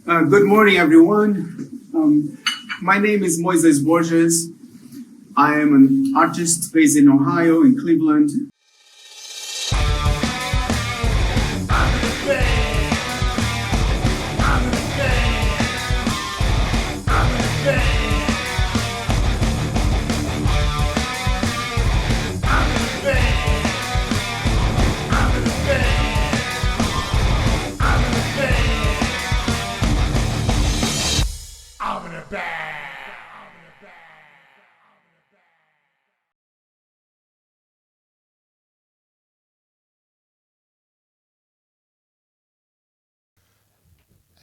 Good morning, everyone. My name is Moises Borges. I am an artist based in Ohio, in Cleveland.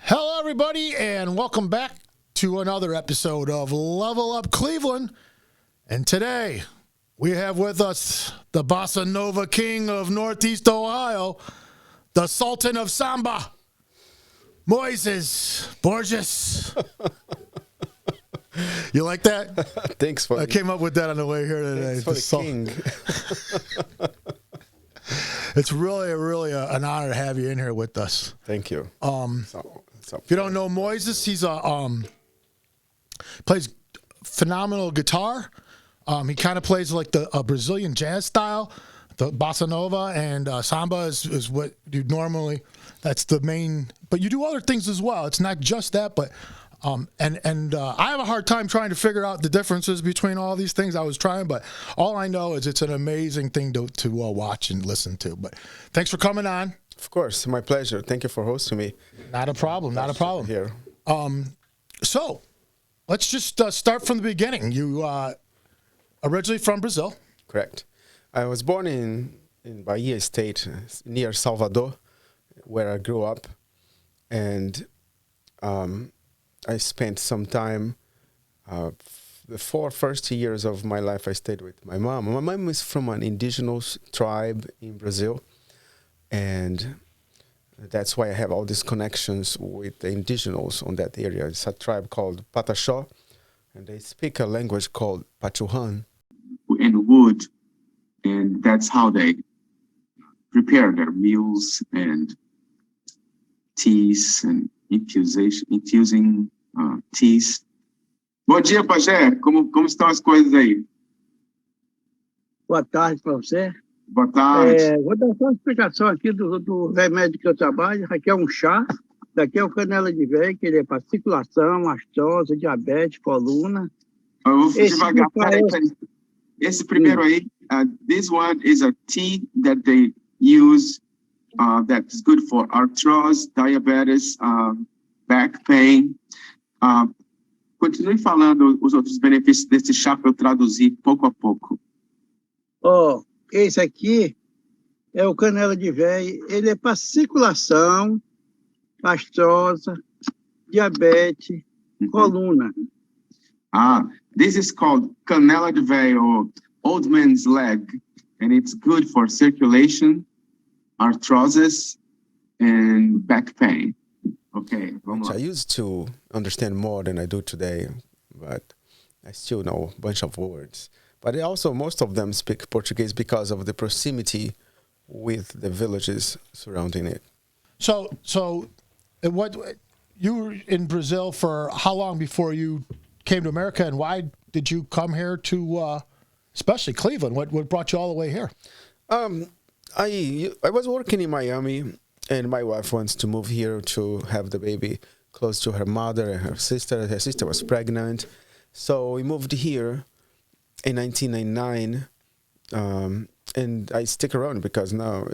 Hello, everybody, and welcome back to another episode of Level Up Cleveland. And today, we have with us the Bossa Nova King of Northeast Ohio, the Sultan of Samba, Moises Borges. You like that? Thanks for I came up with that on the way here today. Thanks for the king. It's really an honor to have you in here with us. Thank you. If you don't know Moises, he's plays phenomenal guitar. He kind of plays like a Brazilian jazz style, the bossa nova, and samba is what you normally. That's the main. But you do other things as well. It's not just that, but I have a hard time trying to figure out the differences between all these things. I was trying, but all I know is it's an amazing thing to watch and listen to. But thanks for coming on. Of course, my pleasure. Thank you for hosting me. Not a problem. Not a problem. Here. So let's just start from the beginning. You originally from Brazil. Correct. I was born in Bahia State, near Salvador, where I grew up. And I spent some time, the first 4 years of my life, I stayed with my mom. My mom is from an indigenous tribe in Brazil. And that's why I have all these connections with the indigenous on that area. It's a tribe called Pataxó, and they speak a language called Pachuhan. And wood, and that's how they prepare their meals and teas and infusing teas. Bom dia, Pajé. Como estão as coisas aí? Boa tarde para você. Boa tarde. Vou dar só uma explicação aqui do remédio que eu trabalho. Aqui é um chá, daqui é o canela de velho, que ele é para circulação, artrose, diabetes, coluna. Eu vou devagar. Peraí. Esse primeiro aí, this one is a tea that they use that is good for arthritis, diabetes, back pain. Continue falando os outros benefícios desse chá para eu traduzir pouco a pouco. Esse aqui é o canela de velho. Ele é para circulação, artrose, diabetes, coluna. This is called canela de velho, or old man's leg, and it's good for circulation, arthrosis, and back pain. Okay, vamos lá. I used to understand more than I do today, but I still know a bunch of words. But also, most of them speak Portuguese because of the proximity with the villages surrounding it. So what you were in Brazil for how long before you came to America, and why did you come here to, especially Cleveland? What brought you all the way here? I was working in Miami, and my wife wants to move here to have the baby close to her mother and her sister. Her sister was pregnant, so we moved here in 1999, and I stick around because now,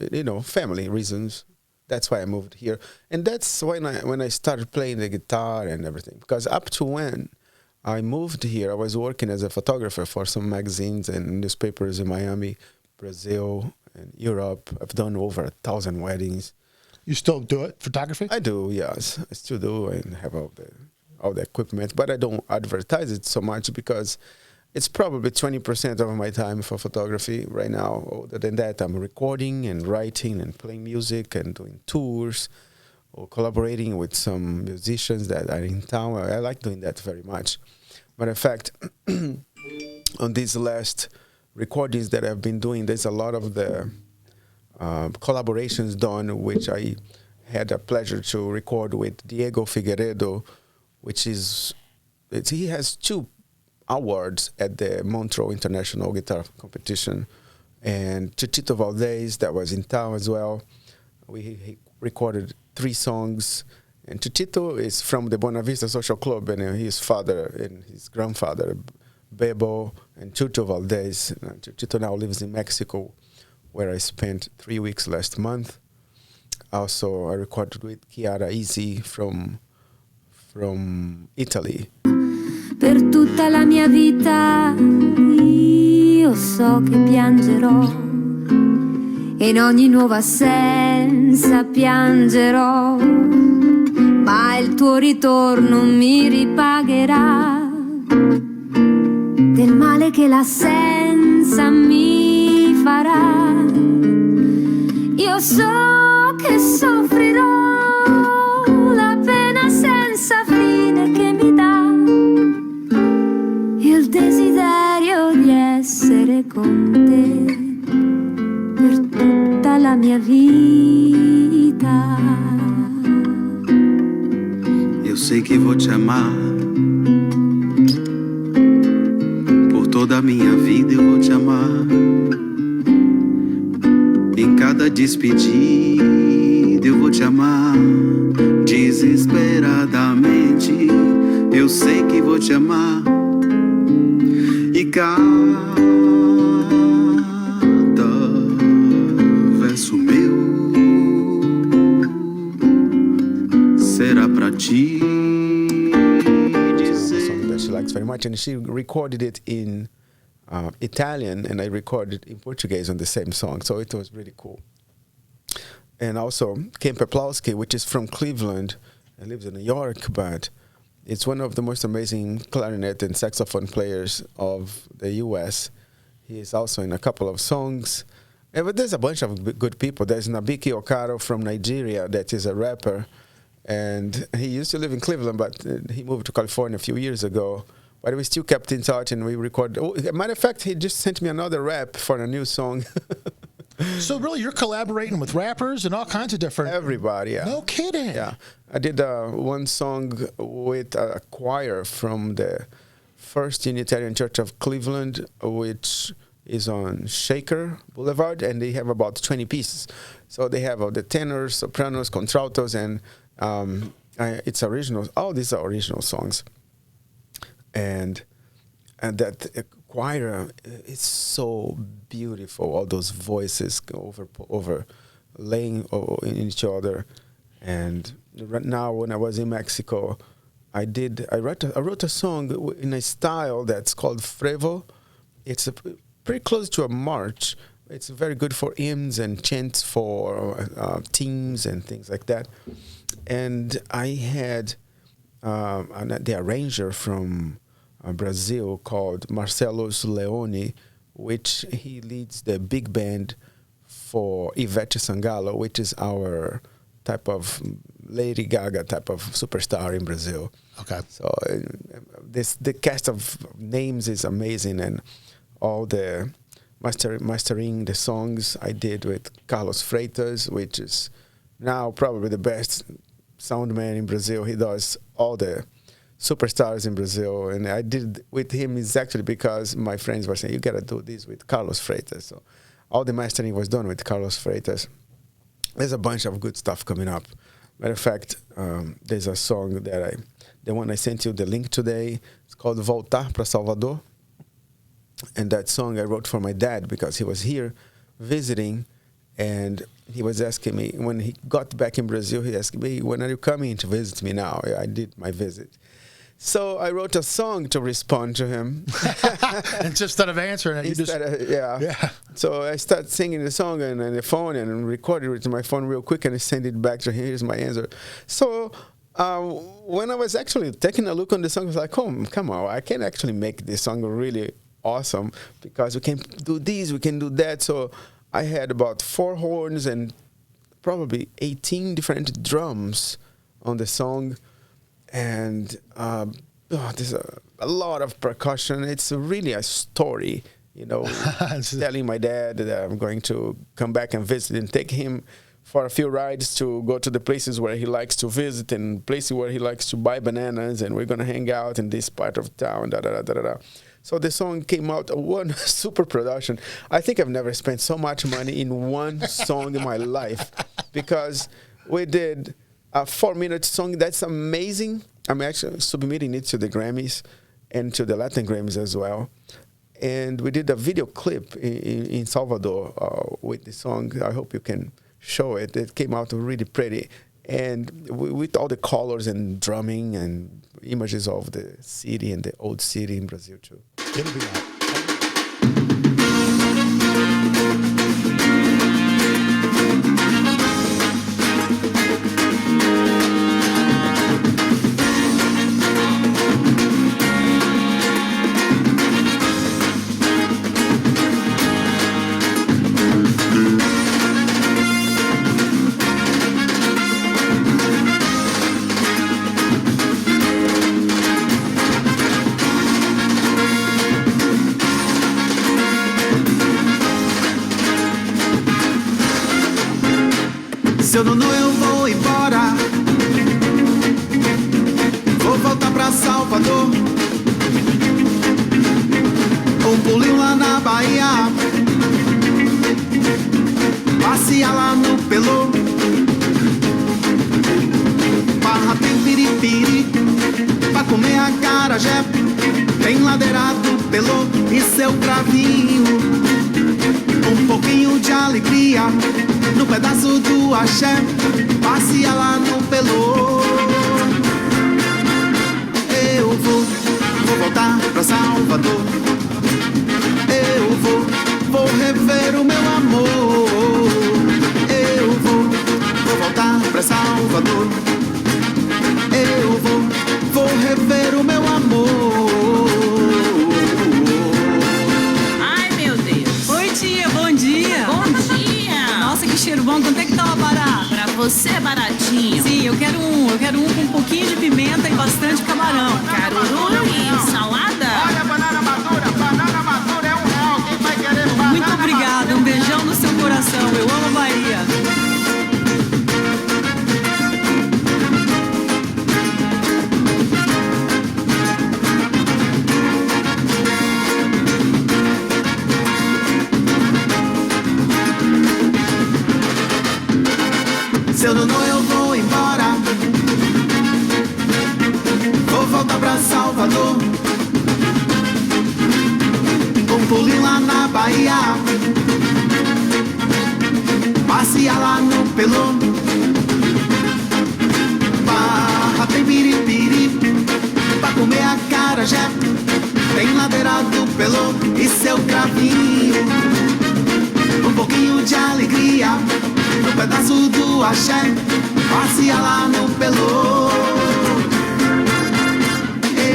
family reasons. That's why I moved here, and that's when I started playing the guitar and everything. Because up to when I moved here, I was working as a photographer for some magazines and newspapers in Miami, Brazil, and Europe. I've done over 1,000 weddings. You still do it, photography? I do, yes. I still do, and have all the equipment, but I don't advertise it so much because it's probably 20% of my time for photography right now. Other than that, I'm recording and writing and playing music and doing tours or collaborating with some musicians that are in town. I like doing that very much. Matter of fact, on these last recordings that I've been doing, there's a lot of the collaborations done, which I had a pleasure to record with Diego Figueiredo, he has 2 awards at the Montreux International Guitar Competition, and Tito Valdez, that was in town as well. He recorded 3 songs, and Tito is from the Buena Vista Social Club, and his father and his grandfather, Bebo and Chucho Valdez. Tito now lives in Mexico, where I spent 3 weeks last month. Also, I recorded with Chiara Easy from Italy. Per tutta la mia vita io so che piangerò, e in ogni nuova assenza piangerò, ma il tuo ritorno mi ripagherà del male che l'assenza mi farà. Io so che soffrirò la pena senza fine che mi dà il desiderio di essere con te per tutta la mia vita. Eu sei que vou te amar por toda a minha vida, eu vou te amar. Em cada despedida eu vou te amar desesperadamente. Eu sei que vou te amar. E cada verso meu será pra ti It's a dizer. song that she likes very much, and she recorded it in Italian, and I recorded in Portuguese on the same song, so it was really cool. And also Ken Peplowski, which is from Cleveland and lives in New York, but it's one of the most amazing clarinet and saxophone players of the U.S. He is also in a couple of songs. But there's a bunch of good people. There's Nabiki Okaro from Nigeria that is a rapper, and he used to live in Cleveland, but he moved to California a few years ago. But we still kept in touch, and we recorded. Oh, matter of fact, he just sent me another rap for a new song. So really, you're collaborating with rappers and all kinds of different. Everybody, yeah. No kidding. Yeah, I did one song with a choir from the First Unitarian Church of Cleveland, which is on Shaker Boulevard, and they have about 20 pieces. So they have the tenors, sopranos, contraltos, and it's original. All these are original songs, and that choir is so beautiful. All those voices go overlaying in each other. And right now, when I was in Mexico, I wrote a song in a style that's called frevo. It's pretty close to a march. It's very good for hymns and chants for teams and things like that. And I had the arranger from Brazil called Marcelos Leone, which he leads the big band for Ivete Sangalo, which is our type of Lady Gaga type of superstar in Brazil. Okay. So the cast of names is amazing, and all the mastering the songs I did with Carlos Freitas, which is now probably the best sound man in Brazil. He does all the superstars in Brazil, and I did with him is actually because my friends were saying, you got to do this with Carlos Freitas. So all the mastering was done with Carlos Freitas. There's a bunch of good stuff coming up. Matter of fact, there's a song that the one I sent you the link today, it's called Voltar para Salvador. And that song I wrote for my dad because he was here visiting, and he was asking me, when he got back in Brazil, he asked me, when are you coming to visit me now? I did my visit. So I wrote a song to respond to him. And just instead of answering it, you just... Yeah. So I started singing the song on the phone and recorded it to my phone real quick, and I sent it back to him. Here's my answer. So when I was actually taking a look on the song, I was like, oh, come on, I can actually make this song really awesome because we can do this, we can do that. So I had about 4 horns and probably 18 different drums on the song. And there's a lot of percussion. It's really a story, telling my dad that I'm going to come back and visit and take him for a few rides to go to the places where he likes to visit and places where he likes to buy bananas, and we're gonna hang out in this part of town. Da da da da da. So the song came out one super production. I think I've never spent so much money in one song in my life, because we did a 4-minute song that's amazing. I'm actually submitting it to the Grammys and to the Latin Grammys as well. And we did a video clip in Salvador with the song. I hope you can show it. It came out really pretty. And with all the colors and drumming and images of the city and the old city in Brazil too. It'll be out. Seu Nuno, eu vou embora. Vou voltar pra Salvador. Pulinho lá na Bahia. Passear lá no Pelô. Barra tem piripiri. Pra comer acarajé. Tem ladeira do Pelô e seu cravinho. Pouquinho de alegria no pedaço do axé. Passear lá no Pelô. Eu vou voltar pra Salvador. Eu vou rever o meu amor. Eu vou voltar pra Salvador. Eu vou rever o meu amor. Bom dia. Bom dia. Nossa, que cheiro bom. Quanto é que tá o abará? Pra você é baratinho. Sim, eu quero um com um pouquinho de pimenta e bastante camarão. Caruru e salada? Olha, banana madura é R$1. Quem vai querer banana? Muito obrigada, um beijão no seu coração. Eu amo a Bahia. Seu Nuno, eu vou embora. Vou voltar pra Salvador. Pulinho lá na Bahia. Passear lá no Pelô. Barra tem piripiri. Pra comer acarajé. Tem ladeira do Pelô e seu cravinho. Pouquinho de alegria no pedaço do axé. Passear lá no Pelô.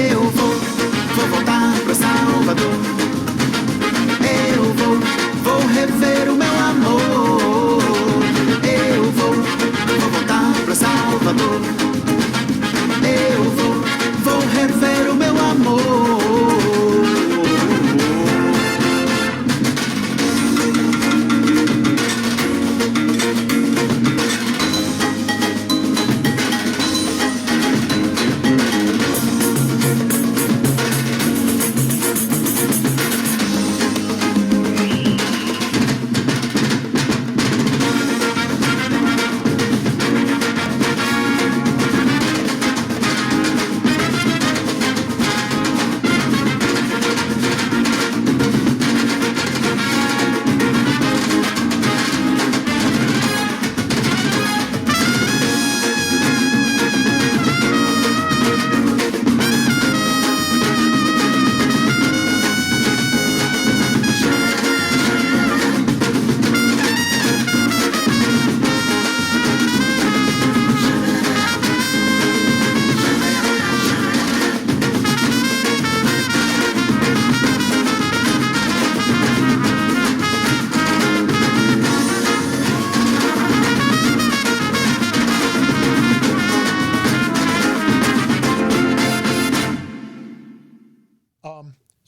Eu vou voltar pra Salvador. Eu vou rever o meu amor. Eu vou voltar pra Salvador. Eu vou rever o meu amor.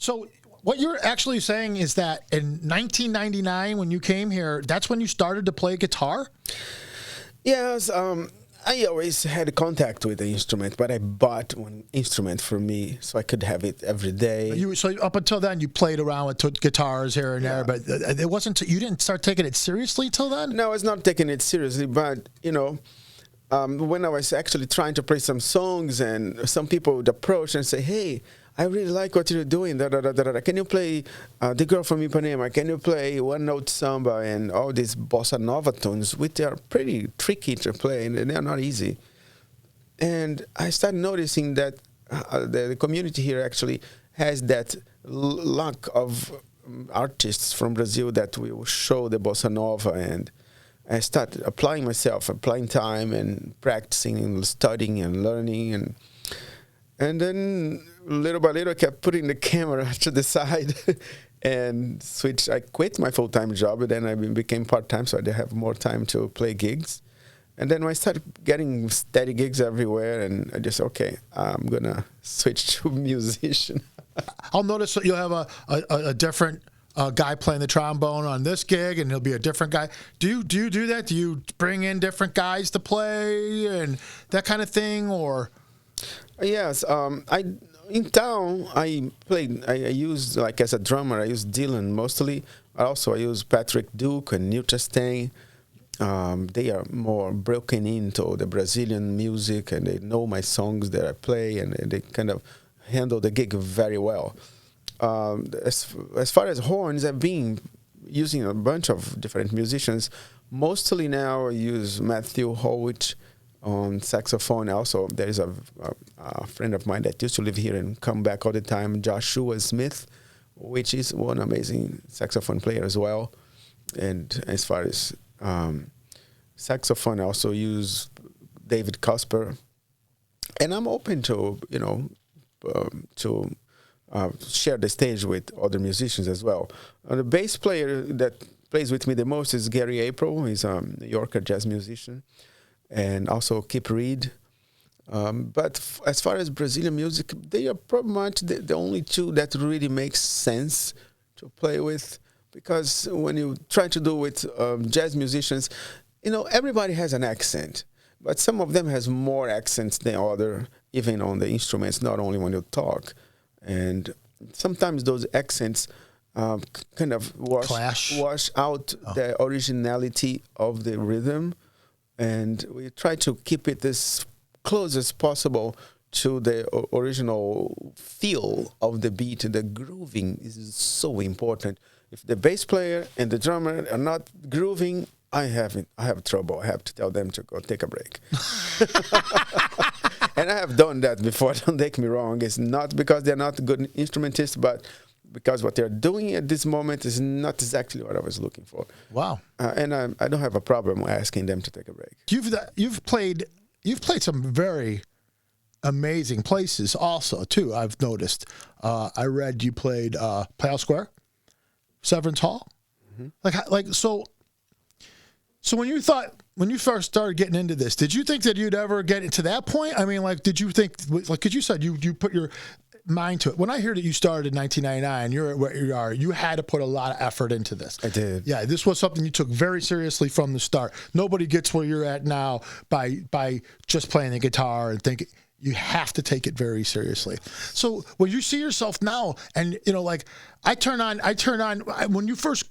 So what you're actually saying is that in 1999, when you came here, that's when you started to play guitar? Yes, I always had contact with the instrument, but I bought one instrument for me so I could have it every day. So up until then, you played around with guitars here and there, but it wasn't. You didn't start taking it seriously till then. No, I was not taking it seriously, but when I was actually trying to play some songs, and some people would approach and say, "Hey, I really like what you're doing. Da, da, da, da, da. Can you play The Girl from Ipanema? Can you play One Note Samba and all these bossa nova tunes, which are pretty tricky to play and they're not easy?" And I started noticing that the community here actually has that lack of artists from Brazil that will show the bossa nova, and I started applying time and practicing and studying and learning, and then little by little I kept putting the camera to the side and switched. I quit my full-time job, and then I became part-time, so I did have more time to play gigs. And then I started getting steady gigs everywhere, and I just, I'm going to switch to musician. I'll notice that you'll have a different guy playing the trombone on this gig, and he'll be a different guy. Do you do that? Do you bring in different guys to play and that kind of thing, or? Yes, in town I use, like, as a drummer, I use Dylan mostly. Also, I use Patrick Duke and Neil Chastain. They are more broken into the Brazilian music, and they know my songs that I play, and they kind of handle the gig very well. As far as horns, I've been using a bunch of different musicians. Mostly now I use Matthew Howitt on saxophone. Also, there is a friend of mine that used to live here and come back all the time, Joshua Smith, which is one amazing saxophone player as well. And as far as saxophone, I also use David Cosper. And I'm open to, share the stage with other musicians as well. The bass player that plays with me the most is Gary April. He's a New Yorker jazz musician. And also Kip Reed. But as far as Brazilian music, they are pretty much the only two that really makes sense to play with. Because when you try to do with jazz musicians, everybody has an accent. But some of them has more accents than other, even on the instruments, not only when you talk. And sometimes those accents kind of wash out the originality of the rhythm. And we try to keep it as close as possible to the original feel of the beat. The grooving is so important. If the bass player and the drummer are not grooving, I have trouble. I have to tell them to go take a break. And I have done that before, don't take me wrong. It's not because they're not good instrumentalists, but because what they're doing at this moment is not exactly what I was looking for. Wow. And I don't have a problem asking them to take a break. You've played some very amazing places also, too, I've noticed. I read you played Pale Square, Severance Hall. Mm-hmm. So when you first started getting into this, did you think that you'd ever get into that point? I mean, did you think, because you said you put your mind to it. When I heard that you started in 1999, you're where you are, you had to put a lot of effort into this. I did. Yeah, this was something you took very seriously from the start. Nobody gets where you're at now by just playing the guitar and thinking. You have to take it very seriously. So when you see yourself now, and I turn on when you first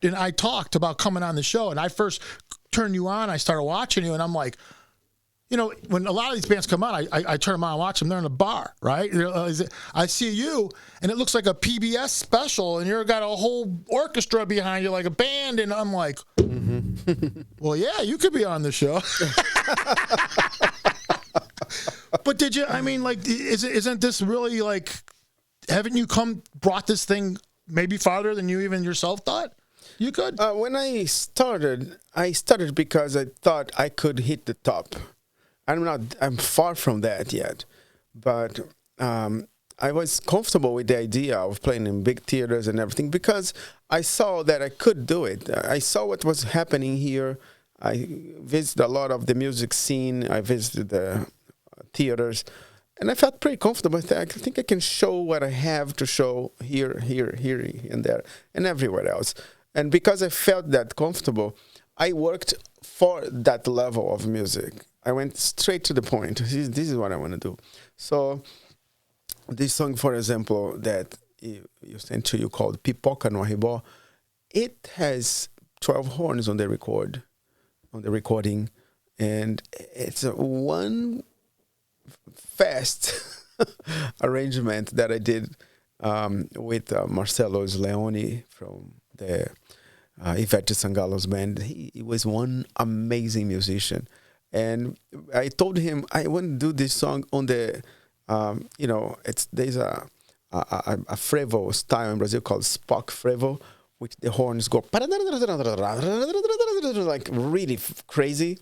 and I talked about coming on the show, and I first turned you on, I started watching you, and I'm like, when a lot of these bands come on, I turn them on and watch them. They're in a bar, right? I see you, and it looks like a PBS special, and you've got a whole orchestra behind you, like a band, and I'm like, well, yeah, you could be on the show. But did you? I mean, isn't this really haven't you brought this thing maybe farther than you even yourself thought you could? When I started because I thought I could hit the top. I'm far from that yet, but I was comfortable with the idea of playing in big theaters and everything because I saw that I could do it. I saw what was happening here. I visited a lot of the music scene. I visited the theaters, and I felt pretty comfortable. I think I can show what I have to show here, and there, and everywhere else. And because I felt that comfortable, I worked for that level of music. I went straight to the point. This is what I want to do. So this song, for example, that you sent to you called Pipoca no Arribó, it has 12 horns on the recording, and it's one fast arrangement that I did with Marcelo Leone from the Ivete Sangalo's band. He was one amazing musician, and I told him I want to do this song on the, there's a frevo style in Brazil called Spock frevo, which the horns go like really crazy.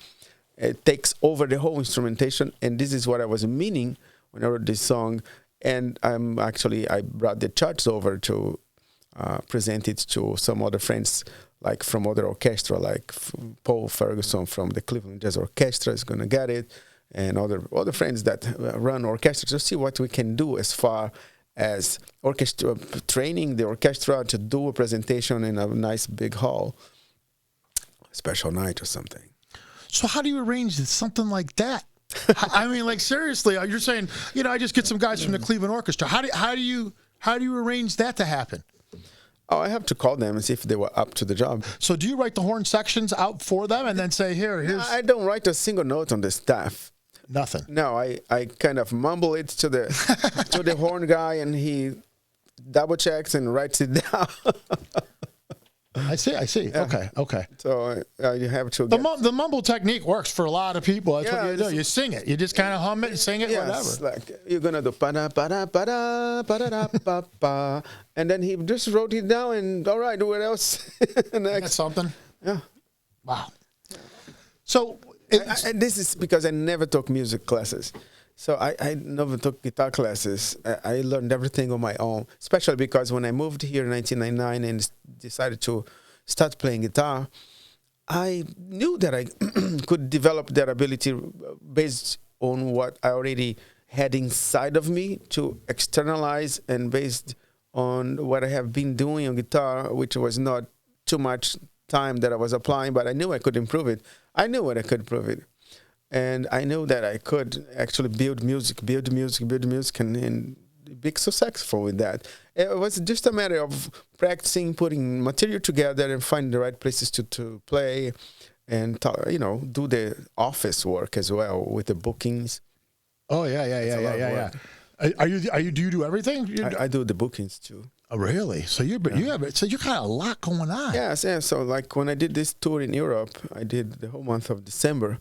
It takes over the whole instrumentation, and this is what I was meaning when I wrote this song. And I brought the charts over to present it to some other friends, like from other orchestra, like Paul Ferguson from the Cleveland Jazz Orchestra is going to get it, and other friends that run orchestra, to see what we can do as far as orchestra, training the orchestra to do a presentation in a nice big hall, special night or something. So how do you arrange something like that? I mean, like, seriously, you're saying, I just get some guys from the Cleveland Orchestra. How do you arrange that to happen? Oh, I have to call them and see if they were up to the job. So do you write the horn sections out for them and then say, here's... I don't write a single note on the staff. Nothing. No, I kind of mumble it to the to the horn guy, and he double checks and writes it down. I see. Yeah. Okay. So you have to. The mumble technique works for a lot of people. That's what you do. You sing it. You just kind of hum it and sing it, whatever. Like you're gonna do ba-da, ba-da, ba-da, ba-da, ba-ba, and then he just wrote it down. And all right, what else? That's something. Yeah. Wow. So this is because I never took music classes. So I never took guitar classes. I learned everything on my own, especially because when I moved here in 1999 and decided to start playing guitar, I knew that I could develop that ability based on what I already had inside of me to externalize, and based on what I have been doing on guitar, which was not too much time that I was applying, but I knew I could improve it. I knew what I could improve it. And I knew that I could actually build music, and be successful with that. It was just a matter of practicing, putting material together, and finding the right places to play, and do the office work as well with the bookings. Oh yeah. Do you do everything? I do the bookings too. Oh, really? So you got a lot going on. Yes. So like when I did this tour in Europe, I did the whole month of December.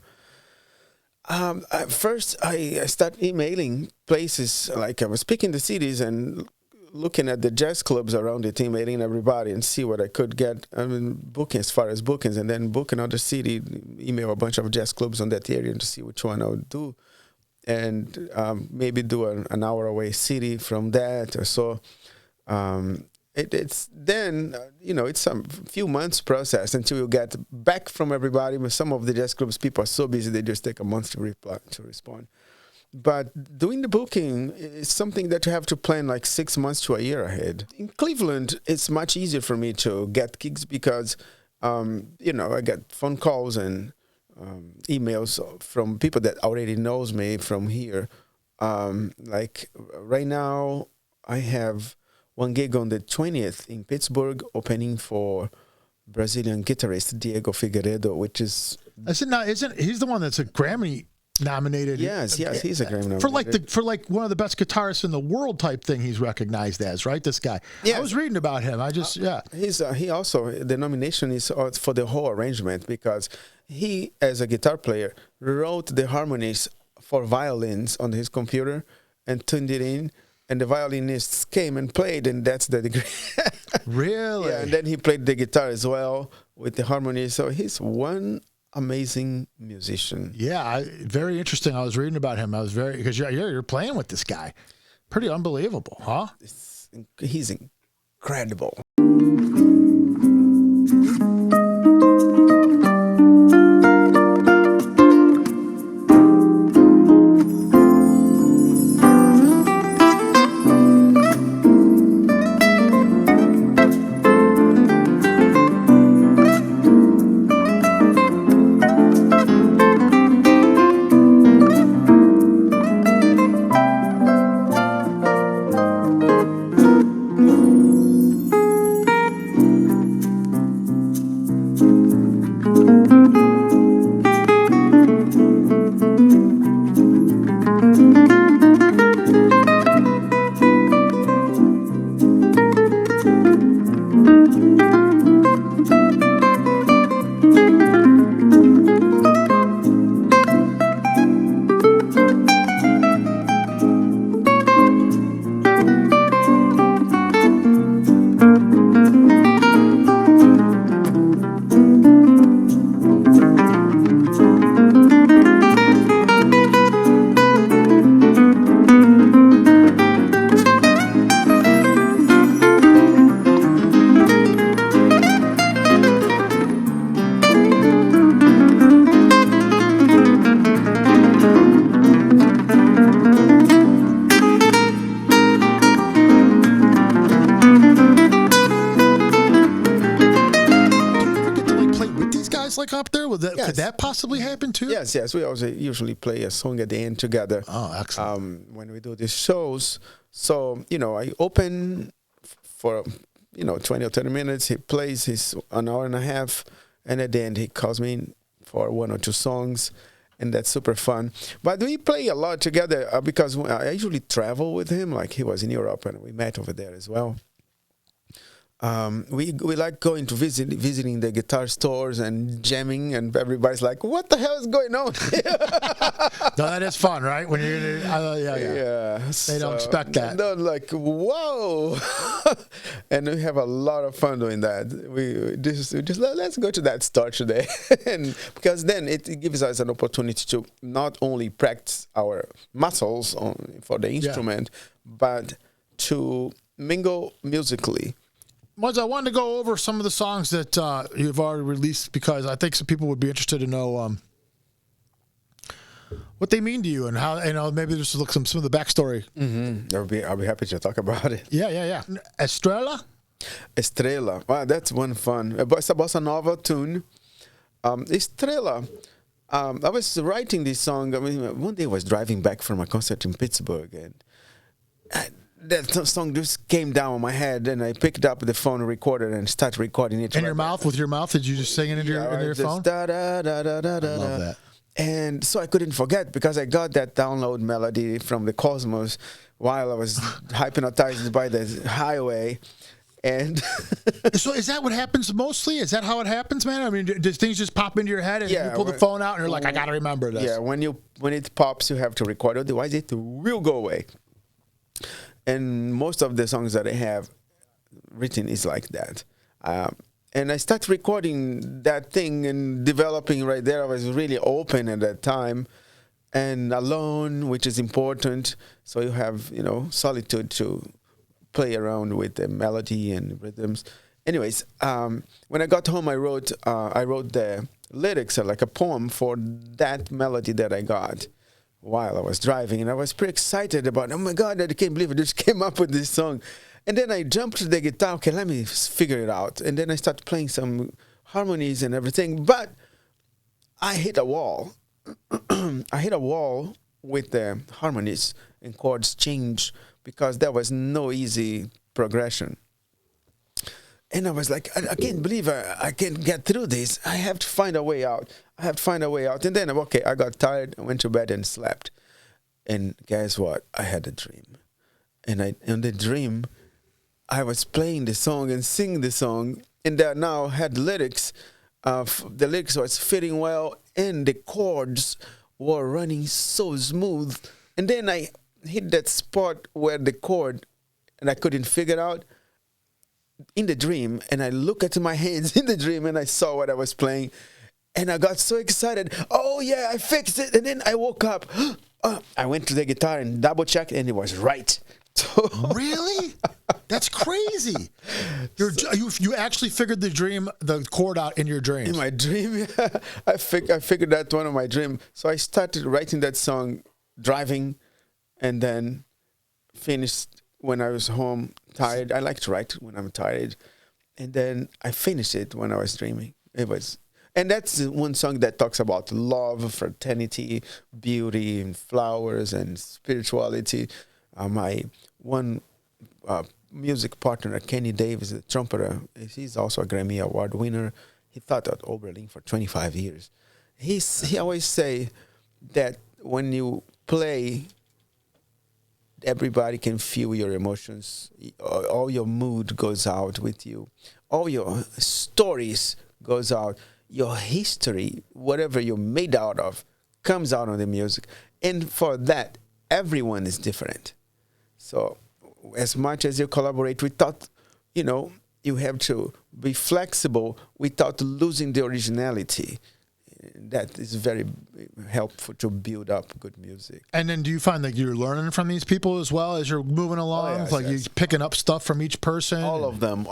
First, I started emailing places. Like I was picking the cities and looking at the jazz clubs around it, emailing everybody and see what I could get. I mean, booking as far as bookings, and then book another city, email a bunch of jazz clubs on that area to see which one I would do, and maybe do an hour away city from that or so. It's then, it's a few months process until you get back from everybody. But some of the jazz clubs, people are so busy, they just take a month to respond. But doing the booking is something that you have to plan like 6 months to a year ahead. In Cleveland, it's much easier for me to get gigs because, I get phone calls and emails from people that already knows me from here. Like right now, I have one gig on the 20th in Pittsburgh, opening for Brazilian guitarist Diego Figueiredo, which is... Isn't he's the one that's a Grammy nominated? Yes, he's a Grammy nominated. For one of the best guitarists in the world type thing he's recognized as, right? This guy. Yeah. I was reading about him. He also, the nomination is for the whole arrangement because he, as a guitar player, wrote the harmonies for violins on his computer and tuned it in. And the violinists came and played, and that's the degree. Really? Yeah, and then he played the guitar as well with the harmony. So he's one amazing musician. Yeah, very interesting. I was reading about him. Because you're playing with this guy. Pretty unbelievable, huh? He's incredible. back up there? Yes. Could that possibly happen too? Yes. We also usually play a song at the end together. Oh, excellent. When we do these shows. So, I open for, 20 or 30 minutes. He plays his an hour and a half. And at the end, he calls me in for one or two songs. And that's super fun. But we play a lot together because I usually travel with him. Like he was in Europe and we met over there as well. We like going to visiting the guitar stores and jamming, and everybody's like, "What the hell is going on?" No, that is fun, right? When you're, Yeah. They don't expect that. They're like, "Whoa!" And we have a lot of fun doing that. We just let's go to that store today, and because then it gives us an opportunity to not only practice our muscles for the instrument, but to mingle musically. Moises, I wanted to go over some of the songs that you've already released because I think some people would be interested to know what they mean to you and how, maybe just look some of the backstory. Mm-hmm. I'll be happy to talk about it. Yeah. Estrela? Estrela. Wow, that's one fun. It's a bossa nova tune. Estrela. I was writing this song. I mean, one day I was driving back from a concert in Pittsburgh, and that song just came down on my head, and I picked up the phone, recorded, and started recording it. In your mouth? With your mouth? Did you just sing it into your phone? Da, da, da, da, da, da. I love that. And so I couldn't forget because I got that download melody from the cosmos while I was hypnotized by the highway. And so is that what happens mostly? Is that how it happens, man? I mean, does things just pop into your head and you pull the phone out and you're like, I got to remember this? Yeah, when it pops, you have to record it. Otherwise, it will go away. And most of the songs that I have written is like that. And I started recording that thing and developing right there. I was really open at that time and alone, which is important. So you have, solitude to play around with the melody and rhythms. Anyways, when I got home, I wrote the lyrics, like a poem for that melody that I got while I was driving, and I was pretty excited about, oh my God, I can't believe I just came up with this song. And then I jumped to the guitar, okay, let me figure it out. And then I started playing some harmonies and everything, but I hit a wall. I hit a wall with the harmonies and chords change because there was no easy progression. And I was like, I can't believe I can't get through this. I have to find a way out. And then, I got tired, I went to bed and slept. And guess what? I had a dream. And in the dream, I was playing the song and singing the song. And that now had lyrics. The lyrics was fitting well. And the chords were running so smooth. And then I hit that spot where the chord, and I couldn't figure it out. In the dream, and I look at my hands in the dream, and I saw what I was playing, and I got so excited. Oh yeah, I fixed it! And then I woke up. I went to the guitar and double checked, and it was right. Really? That's crazy. You actually figured the chord out in your dreams. In my dream, yeah. I figured that one in my dream. So I started writing that song driving, and then finished when I was home tired. I like to write when I'm tired. And then I finished it when I was dreaming. And that's one song that talks about love, fraternity, beauty, and flowers, and spirituality. My one music partner, Kenny Davis, a trumpeter, he's also a Grammy Award winner. He taught at Oberlin for 25 years. He always say that when you play, everybody can feel your emotions. All your mood goes out with you. All your stories goes out. Your history, whatever you're made out of, comes out on the music. And for that, everyone is different. So as much as you collaborate, without, you have to be flexible without losing the originality. That is very helpful to build up good music. And then do you find that you're learning from these people as well as you're moving along? Yes. You're picking up stuff from each person? All of them.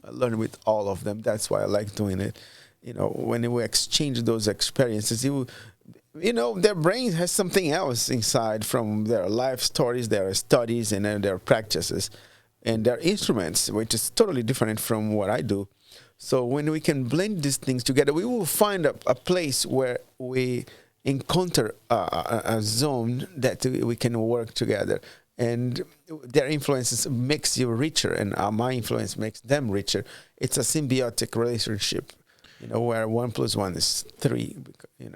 I learn with all of them. That's why I like doing it. When we exchange those experiences, their brain has something else inside from their life stories, their studies, and then their practices, and their instruments, which is totally different from what I do. So when we can blend these things together, we will find a place where we encounter a zone that we can work together. And their influences makes you richer, and my influence makes them richer. It's a symbiotic relationship, where 1 + 1 is 3.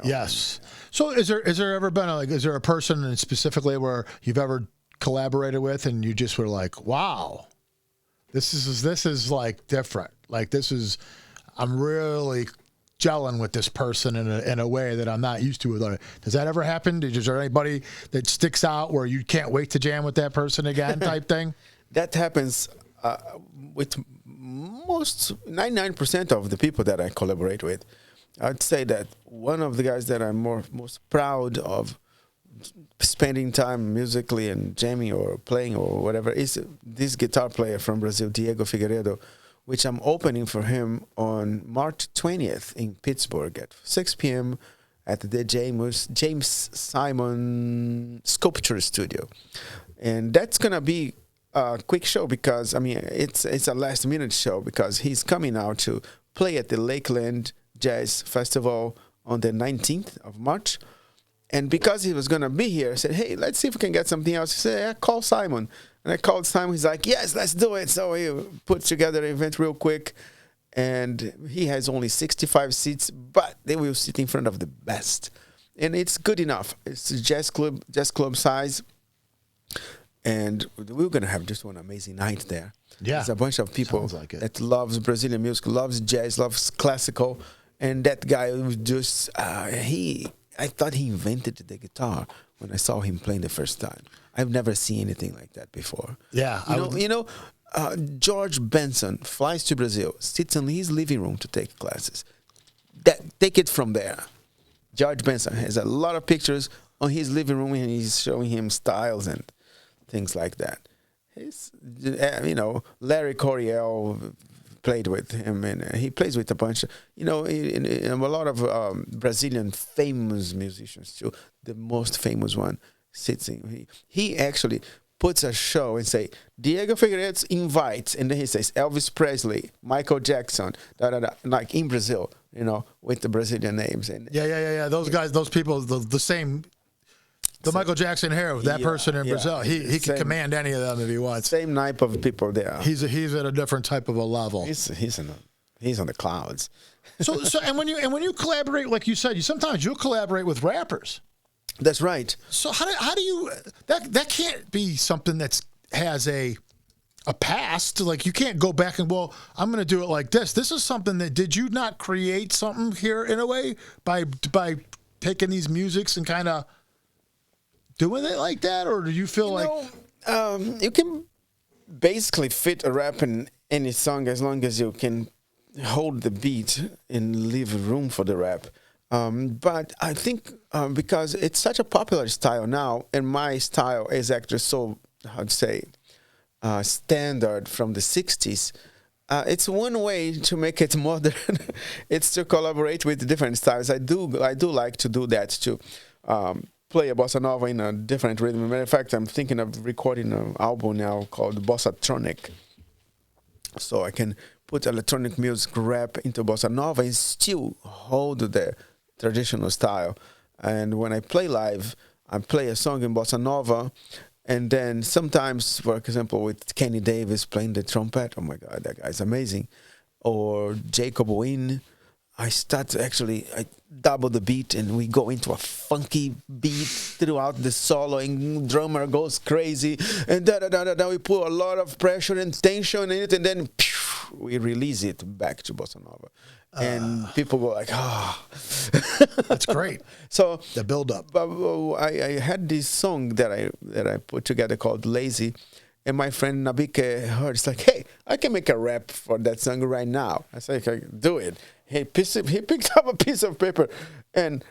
Yes. So is there ever been is there a person specifically where you've ever collaborated with and you just were like, wow, this is like different. Like I'm really gelling with this person in a way that I'm not used to. Does that ever happen? Is there anybody that sticks out where you can't wait to jam with that person again type thing? That happens with most 99% of the people that I collaborate with. I'd say that one of the guys that I'm most proud of spending time musically and jamming or playing or whatever is this guitar player from Brazil, Diego Figueiredo, which I'm opening for him on March 20th in Pittsburgh at 6 p.m. at the James Simon Sculpture Studio. And that's going to be a quick show because, it's a last-minute show because he's coming out to play at the Lakeland Jazz Festival on the 19th of March. And because he was going to be here, I said, hey, let's see if we can get something else. He said, yeah, call Simon. And I called Simon. He's like, yes, let's do it. So he put together an event real quick. And he has only 65 seats, but they will sit in front of the best. And it's good enough. It's a jazz club size. And we're going to have just one amazing night there. Yeah. There's a bunch of people that loves Brazilian music, loves jazz, loves classical. And that guy was just, I thought he invented the guitar when I saw him playing the first time. I've never seen anything like that before. Yeah. George Benson flies to Brazil, sits in his living room to take classes. Take it from there. George Benson has a lot of pictures on his living room and he's showing him styles and things like that. Larry Coryell played with him, and he plays with a bunch of, in a lot of Brazilian famous musicians too. The most famous one sits in. He actually puts a show and say Diego Figueiredo invites, and then he says Elvis Presley, Michael Jackson, like in Brazil, with the Brazilian names. And yeah. Those guys, those people, the same. The Michael Jackson hair, that person in Brazil, he can command any of them if he wants. Same type of people there. He's at a different type of a level. He's on the clouds. So and when you collaborate, like you said, sometimes you'll collaborate with rappers. That's right. So how do you that can't be something that has a past? Like you can't go back and I'm going to do it like this. This is something that did you not create something here in a way by taking these musics and kind of doing it like that, or do you feel you can basically fit a rap in any song as long as you can hold the beat and leave room for the rap. But I think because it's such a popular style now, and my style is actually so, standard from the 60s, it's one way to make it modern. It's to collaborate with different styles. I do like to do that too. Play a bossa nova in a different rhythm. Matter of fact, I'm thinking of recording an album now called Bossatronic. So I can put electronic music rap into bossa nova and still hold the traditional style. And when I play live, I play a song in bossa nova, and then sometimes, for example, with Kenny Davis playing the trumpet, oh my God, that guy's amazing. Or Jacob Wynn, I double the beat and we go into a funky beat throughout the solo, and drummer goes crazy, and we put a lot of pressure and tension in it, and then we release it back to bossa nova, and people go like, that's great. So the build up. I had this song that I put together called Lazy, and my friend Nabike heard. It's like, hey, I can make a rap for that song right now. I said, okay, do it. He picked up a piece of paper, and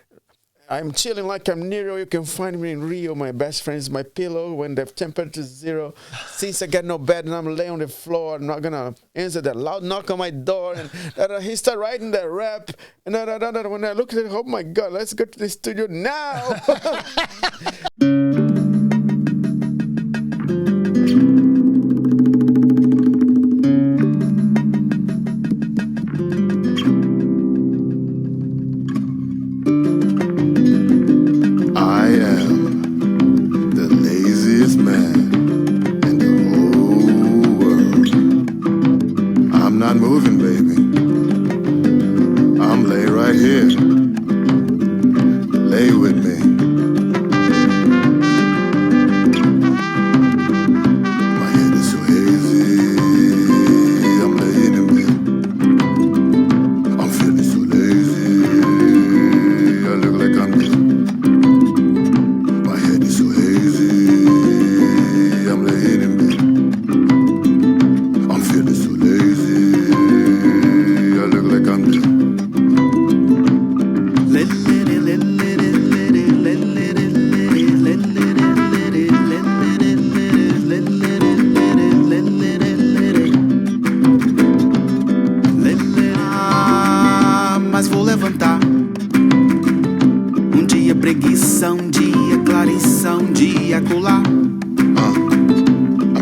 I'm chilling like I'm Nero. You can find me in Rio. My best friend is my pillow when the temperature is 0. Since I got no bed and I'm laying on the floor, I'm not going to answer that loud knock on my door. And he started writing that rap. And when I looked at it, oh my God, let's go to the studio now.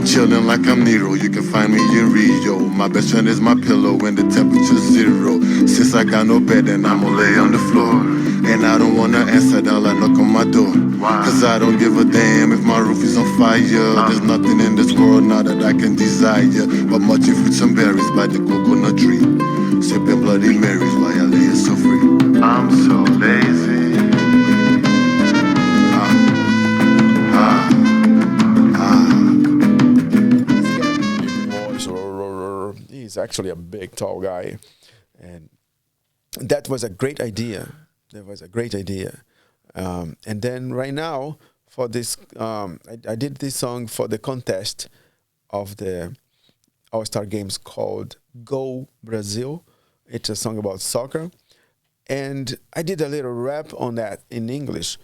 I'm chilling like I'm Nero. You can find me in Rio. My best friend is my pillow when the temperature's 0. Since I got no bed, then I'ma lay on the floor. And I don't wanna answer down like knock on my door. Cause I don't give a damn if my roof is on fire. There's nothing in this world now that I can desire but munching fruits and berries by the coconut tree. Sipping Bloody Marys while I lay it so free. I'm so lazy. He's actually a big, tall guy. And that was a great idea. And then right now, for this, I did this song for the contest of the All-Star Games called Go Brazil. It's a song about soccer. And I did a little rap on that in English.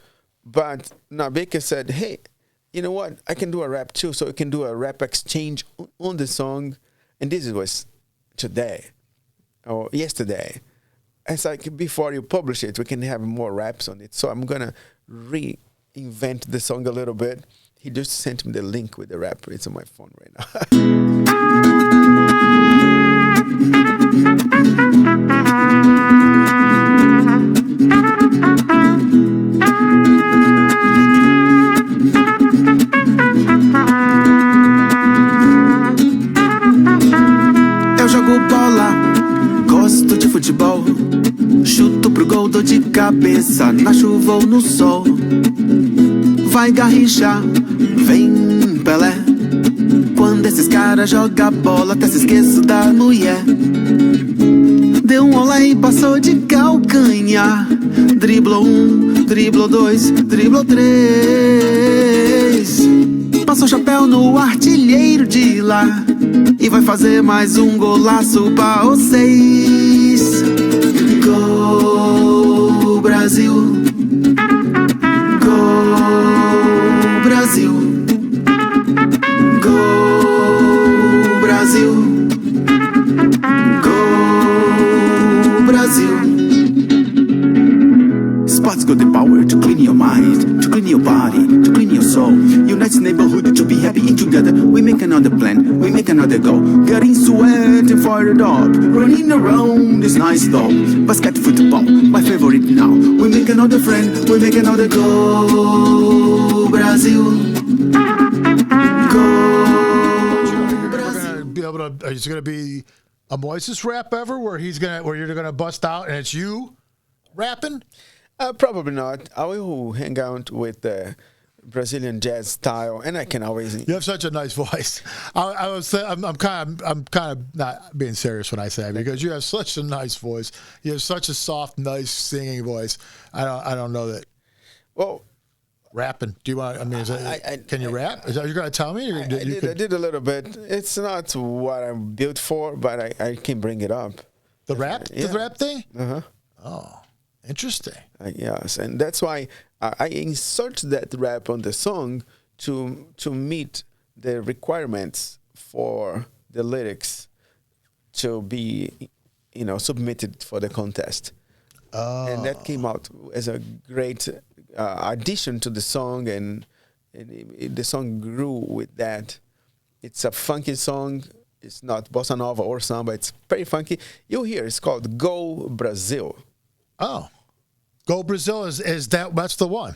But Nabeke said, hey, you know what? I can do a rap too. So I can do a rap exchange on the song. And this was today or yesterday. It's like before you publish it, we can have more raps on it. So I'm going to reinvent the song a little bit. He just sent me the link with the rap. It's on my phone right now. Eu jogo bola, gosto de futebol. Chuto pro gol, dou de cabeça, na chuva ou no sol. Vai Garrincha, vem Pelé. Quando esses caras jogam bola, até se esqueço da mulher. Deu um olé e passou de calcanhar. Driblou 1, driblou 2, driblou 3. Passou chapéu no artilheiro de lá. E vai fazer mais um golaço pra vocês. Gol Brasil, Gol Brasil, Gol Brasil, Gol Brasil. Sports got the power to clean your mind, to clean your body, to clean your soul. Unites neighborhood to be happy and together. We make another plan, we make another goal. Getting sweating fired up, running around this nice though. Basket football, my favorite now. We make another friend, we make another goal. Brazil, go Brazil. Be able to, is it going to be a Moises rap ever where you're going to bust out and it's you rapping? Probably not. I will hang out with the Brazilian jazz style, and I can always. You have such a nice voice. I'm kind of not being serious when I say it because you have such a nice voice. You have such a soft, nice singing voice. I don't know that. Well, rapping. Do you want? I mean, can you rap? Is that what you're going to tell me? I did a little bit. It's not what I'm built for, but I can bring it up. The rap thing. Oh, interesting. Yes, and that's why I insert that rap on the song to meet the requirements for the lyrics to be, submitted for the contest. And that came out as a great addition to the song, and the song grew with that. It's a funky song. It's not bossa nova or samba. It's very funky. You'll hear it's called Go Brazil. Oh. Go Brazil that's the one.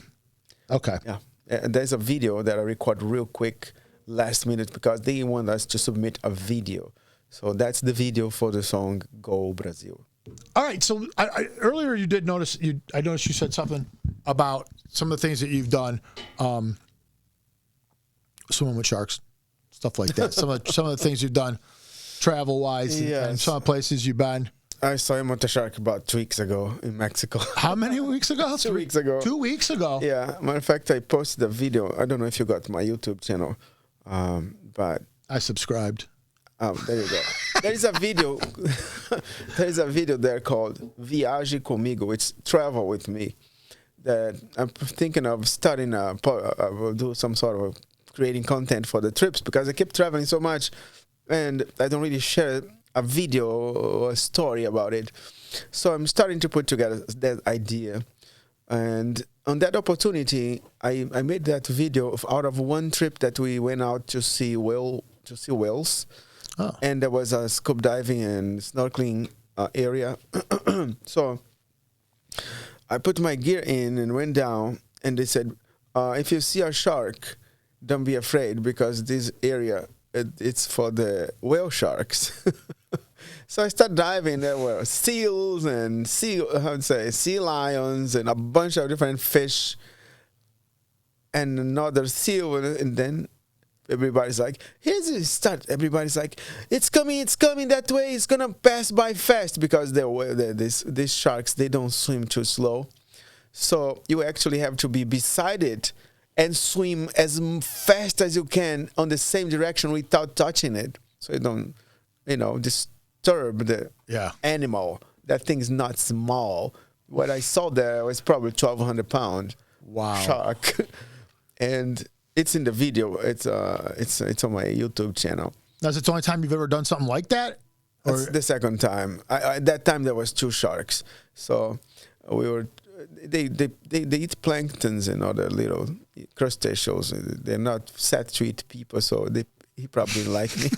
Okay. Yeah. There's a video that I record real quick last minute because they want us to submit a video. So that's the video for the song Go Brazil. All right. So earlier you did notice I noticed you said something about some of the things that you've done, swimming with sharks, stuff like that. some of the things you've done travel wise and some of the places you've been. I saw him on the shark about 2 weeks ago in Mexico. How many weeks ago? 2 weeks ago. 2 weeks ago? Yeah. Matter of fact, I posted a video. I don't know if you got my YouTube channel, but I subscribed. There you go. There is a video. There is a video there called Viaje Comigo. It's Travel With Me. That I'm thinking of starting will do some sort of creating content for the trips because I keep traveling so much and I don't really share a video or a story about it. So I'm starting to put together that idea. And on that opportunity, I made that video out of one trip that we went out to see whales. Oh. And there was a scuba diving and snorkeling area. So I put my gear in and went down, and they said, if you see a shark, don't be afraid, because this area, it's for the whale sharks. So I started diving. There were seals and sea lions and a bunch of different fish and another seal. And then everybody's like, everybody's like, it's coming that way. It's going to pass by fast, because these sharks, they don't swim too slow. So you actually have to be beside it and swim as fast as you can on the same direction without touching it. So you don't, disturb the animal. That thing's not small. What I saw there was probably 1,200 pound shark. And it's in the video. It's on my YouTube channel. That's the only time you've ever done something like that? Or? That's the second time. That time there was 2 sharks. So we were. They eat planktons and other little crustaceans. They're not set to eat people, so he probably liked me.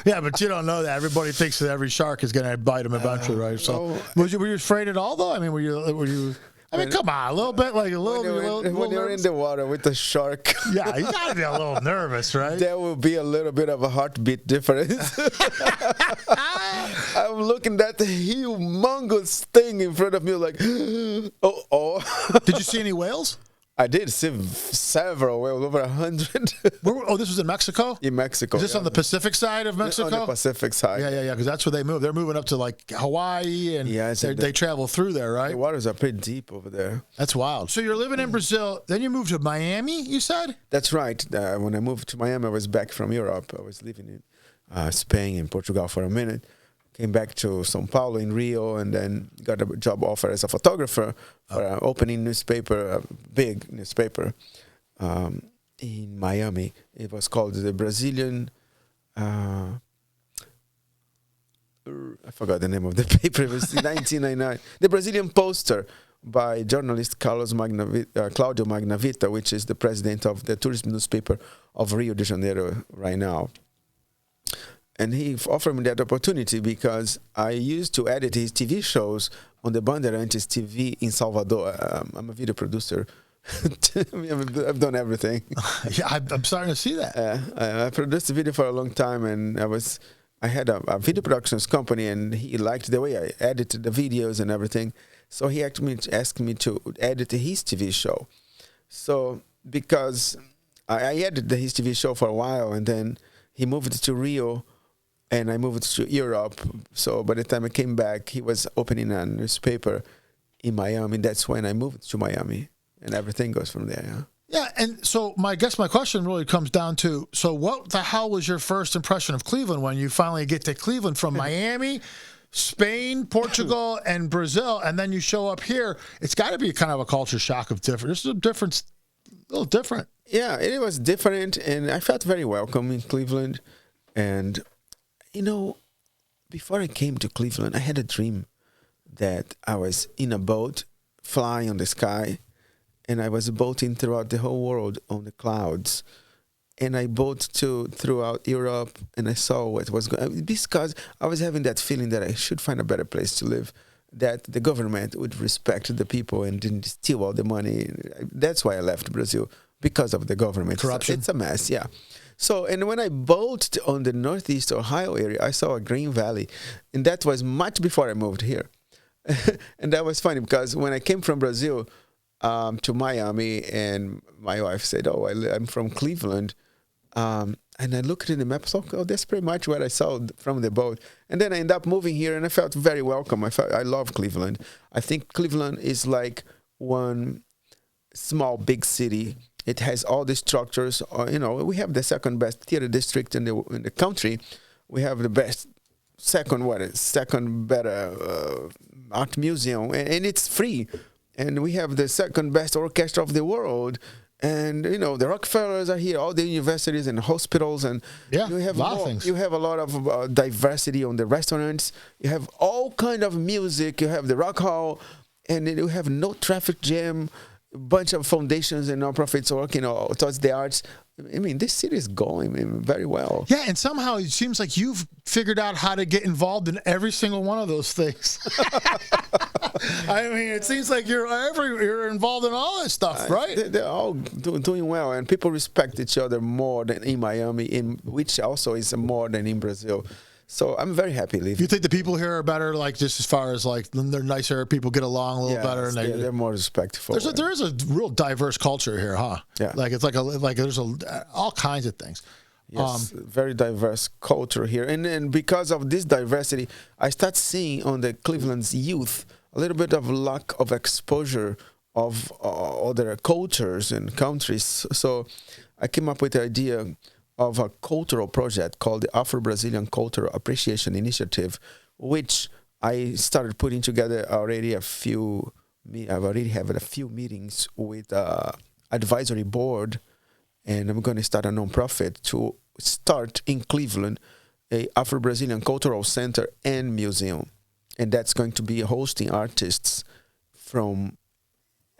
Yeah, but you don't know that. Everybody thinks that every shark is going to bite him eventually, right? So, were you afraid at all, though? I mean, were you? I mean, come on, a little bit, like a little. When you're in the water with the shark, yeah, you gotta be a little nervous, right? There will be a little bit of a heartbeat difference. I'm looking at the humongous thing in front of me, like, oh. Did you see any whales? I did see several whales, over 100. This was in Mexico? In Mexico. Is this on the Pacific side of Mexico? On the Pacific side. Yeah, because that's where they move. They're moving up to like Hawaii, and they travel through there, right? The waters are pretty deep over there. That's wild. So you're living in Brazil, then you moved to Miami, you said? That's right. When I moved to Miami, I was back from Europe. I was living in Spain and Portugal for a minute. Came back to São Paulo in Rio, and then got a job offer as a photographer for an opening newspaper, a big newspaper in Miami. It was called the Brazilian, I forgot the name of the paper. It was 1999. The Brazilian Poster, by journalist Claudio Magnavita, which is the president of the tourism newspaper of Rio de Janeiro right now. And he offered me that opportunity because I used to edit his TV shows on the Bandeirantes TV in Salvador. I'm a video producer. I've done everything. Yeah, I'm starting to see that. I produced a video for a long time, and I had a video productions company, and he liked the way I edited the videos and everything. So he actually asked me to edit his TV show. So because I edited his TV show for a while, and then he moved to Rio, and I moved to Europe. So by the time I came back, he was opening a newspaper in Miami. That's when I moved to Miami, and everything goes from there. Yeah, and so my question really comes down to, so what the hell was your first impression of Cleveland when you finally get to Cleveland from Miami, Spain, Portugal, and Brazil, and then you show up here? It's got to be kind of a culture shock of different. This is a little different. Yeah, it was different, and I felt very welcome in Cleveland. And before I came to Cleveland, I had a dream that I was in a boat flying on the sky, and I was boating throughout the whole world on the clouds. And I boated throughout Europe, and I saw what was going on. Because I was having that feeling that I should find a better place to live, that the government would respect the people and didn't steal all the money. That's why I left Brazil, because of the government. Corruption. It's a mess, yeah. So, and when I boated on the Northeast Ohio area, I saw a green valley. And that was much before I moved here. And that was funny because when I came from Brazil to Miami, and my wife said, I'm from Cleveland. And I looked at the map, so that's pretty much what I saw from the boat. And then I ended up moving here, and I felt very welcome. I love Cleveland. I think Cleveland is like one small, big city. It has all the structures. We have the second best theater district in the country. We have the best second better art museum, and it's free. And we have the second best orchestra of the world. And, the Rockefellers are here, all the universities and hospitals. And you have a lot of things. You have a lot of diversity on the restaurants. You have all kind of music. You have the Rock Hall. and then you have no traffic jam, a bunch of foundations and nonprofits working towards the arts. I mean, this city is going very well. Yeah, and somehow it seems like you've figured out how to get involved in every single one of those things. I mean, it seems like you're involved in all this stuff, right? They're all doing well, and people respect each other more than in Miami, which also is more than in Brazil. So I'm very happy living. You think the people here are better, like just as far as like they're nicer, people get along a little better, and they're more respectful. There is a real diverse culture here, huh? Yeah, like it's like there's all kinds of things. Yes, very diverse culture here, and because of this diversity, I start seeing on the Cleveland's youth a little bit of lack of exposure of other cultures and countries. So I came up with the idea of a cultural project called the Afro-Brazilian Cultural Appreciation Initiative, which I started putting together already I've already had a few meetings with advisory board, and I'm going to start a nonprofit to start in Cleveland a Afro-Brazilian Cultural Center and Museum. And that's going to be hosting artists from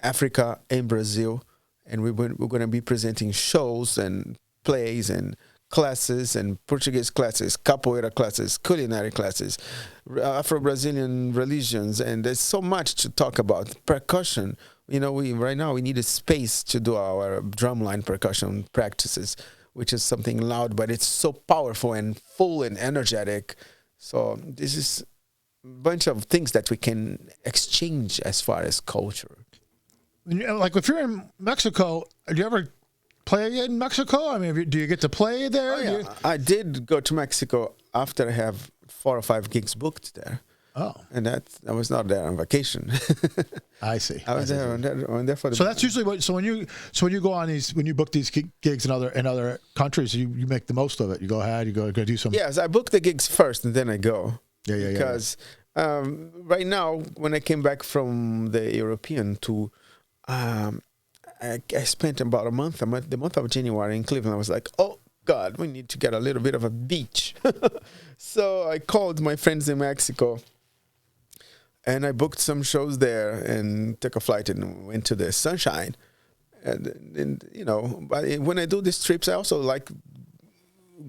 Africa and Brazil, and we're going to be presenting shows and plays and classes and Portuguese classes, capoeira classes, culinary classes, Afro-Brazilian religions, and there's so much to talk about. Percussion, right now we need a space to do our drumline percussion practices, which is something loud, but it's so powerful and full and energetic. So this is a bunch of things that we can exchange as far as culture. Like if you're in Mexico, do you ever play in Mexico? I mean, do you get to play there? Oh, yeah. I did go to Mexico after I have 4 or 5 gigs booked there. Oh, and I was not there on vacation. I see. I was there for the. So that's usually what. So when you go on when you book these gigs in other countries, you make the most of it. You go ahead, you go do some. Yes, I book the gigs first and then I go. Yeah. Because right now, when I came back from the European tour, I spent about the month of January in Cleveland. I was like, oh God, we need to get a little bit of a beach. So I called my friends in Mexico, and I booked some shows there and took a flight and went to the sunshine. And when I do these trips, I also like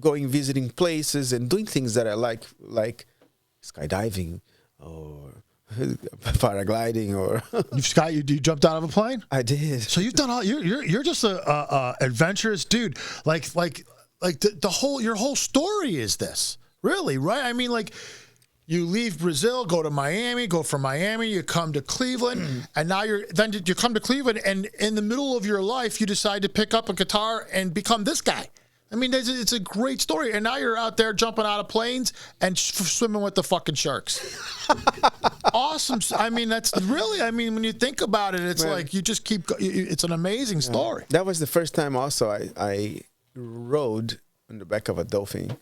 visiting places and doing things that I like skydiving or paragliding or you jumped out of a plane? I did. So you've done all. You're just a adventurous dude. Like your whole story is this, really, right? I mean, like you leave Brazil, go to Miami, go from Miami, you come to Cleveland, and now you come to Cleveland, and in the middle of your life, you decide to pick up a guitar and become this guy. I mean, it's a great story. And now you're out there jumping out of planes and swimming with the fucking sharks. Awesome. I mean, that's really, when you think about it, it's like you just it's an amazing story. That was the first time also I rode on the back of a dolphin.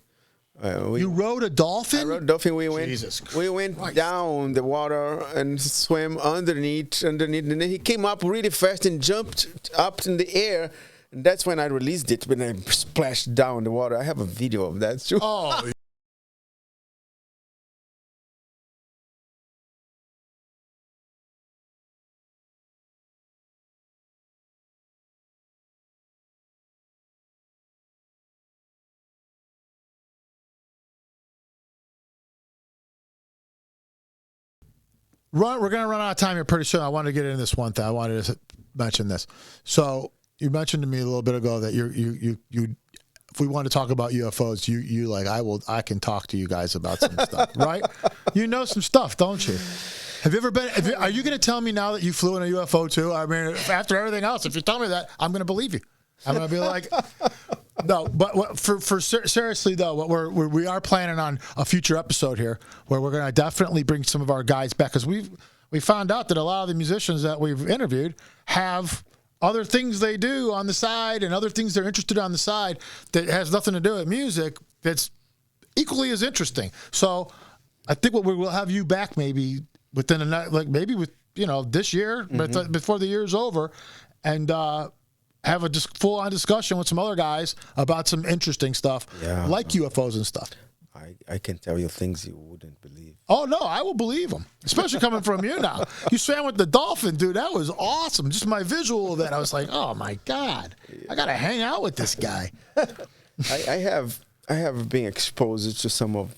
You rode a dolphin? I rode a dolphin. We went Christ. down the water and swam underneath, and then he came up really fast and jumped up in the air. And that's when I released it, when I splashed down the water. I have a video of that too. Oh, we're going to run out of time here pretty soon. I wanted to get into this one thing. I wanted to mention this. So you mentioned to me a little bit ago that you if we want to talk about UFOs, you like I can talk to you guys about some stuff, right? You know some stuff, don't you? Have you ever been? Are you going to tell me now that you flew in a UFO too? I mean, after everything else, if you tell me that, I'm going to believe you. I'm going to be like, no. But for seriously though, what we are planning on a future episode here where we're going to definitely bring some of our guys back, because we found out that a lot of the musicians that we've interviewed have other things they do on the side and other things they're interested in on the side that has nothing to do with music that's equally as interesting. So I think what we will have you back maybe within maybe with this year, but before the year's over, and have a full-on discussion with some other guys about some interesting stuff like UFOs and stuff. I can tell you things you wouldn't believe. Oh no, I will believe them, especially coming from you now. You swam with the dolphin, dude. That was awesome. Just my visual of that, I was like, oh my god, I gotta hang out with this guy. I have been exposed to some of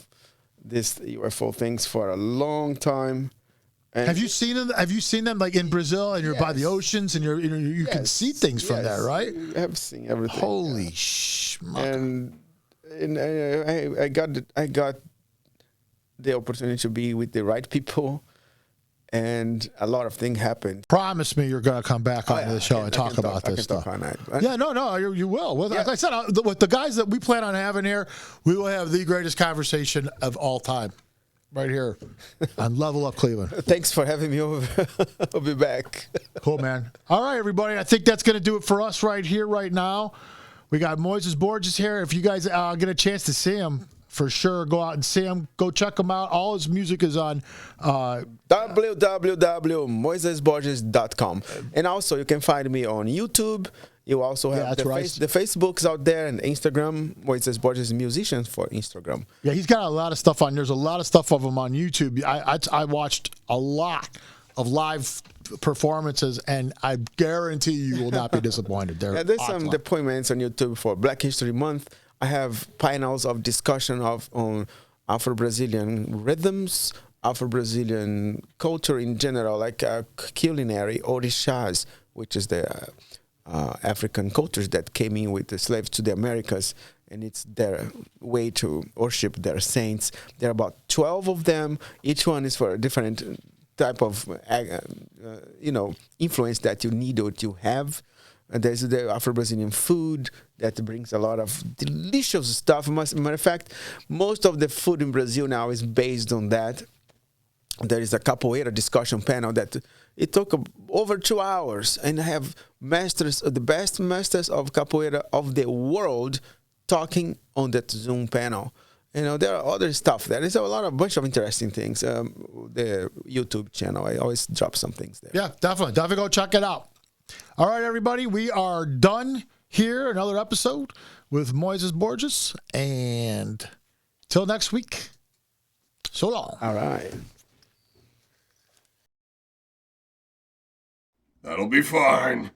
this UFO things for a long time. And Have you seen them? Have you seen them like in Brazil and you're by the oceans and you can see things from there, right? I have seen everything. Holy schmuck. And I got the opportunity to be with the right people, and a lot of things happened. Promise me you're going to come back onto the show and talk about this stuff. Yeah, no, you will. Well, like I said, with the guys that we plan on having here, we will have the greatest conversation of all time. Right here on Level Up Cleveland. Thanks for having me over. I'll be back. Cool, man. All right, everybody. I think that's going to do it for us right here, right now. We got Moises Borges here. If you guys get a chance to see him, for sure, go out and see him. Go check him out. All his music is on www.moisesborges.com. And also, you can find me on YouTube. You also have the Facebooks out there and Instagram. Moises Borges Musicians for Instagram. Yeah, he's got a lot of stuff on. There's a lot of stuff of him on YouTube. I watched a lot of live performances, and I guarantee you will not be disappointed. There's some deployments on YouTube for Black History Month. I have panels of discussion on Afro-Brazilian rhythms, Afro-Brazilian culture in general, like culinary, orishas, which is the African cultures that came in with the slaves to the Americas, and it's their way to worship their saints. There are about 12 of them. Each one is for a different type of, influence that you need or you have. There's the Afro-Brazilian food that brings a lot of delicious stuff. Matter of fact, most of the food in Brazil now is based on that. There is a capoeira discussion panel that it took over 2 hours, and I have masters, the best masters of capoeira of the world, talking on that Zoom panel. There are other stuff there. There's a bunch of interesting things. The YouTube channel, I always drop some things there. Yeah, definitely go check it out. All right, everybody, we are done here. Another episode with Moises Borges, and till next week, so long. All right. That'll be fine.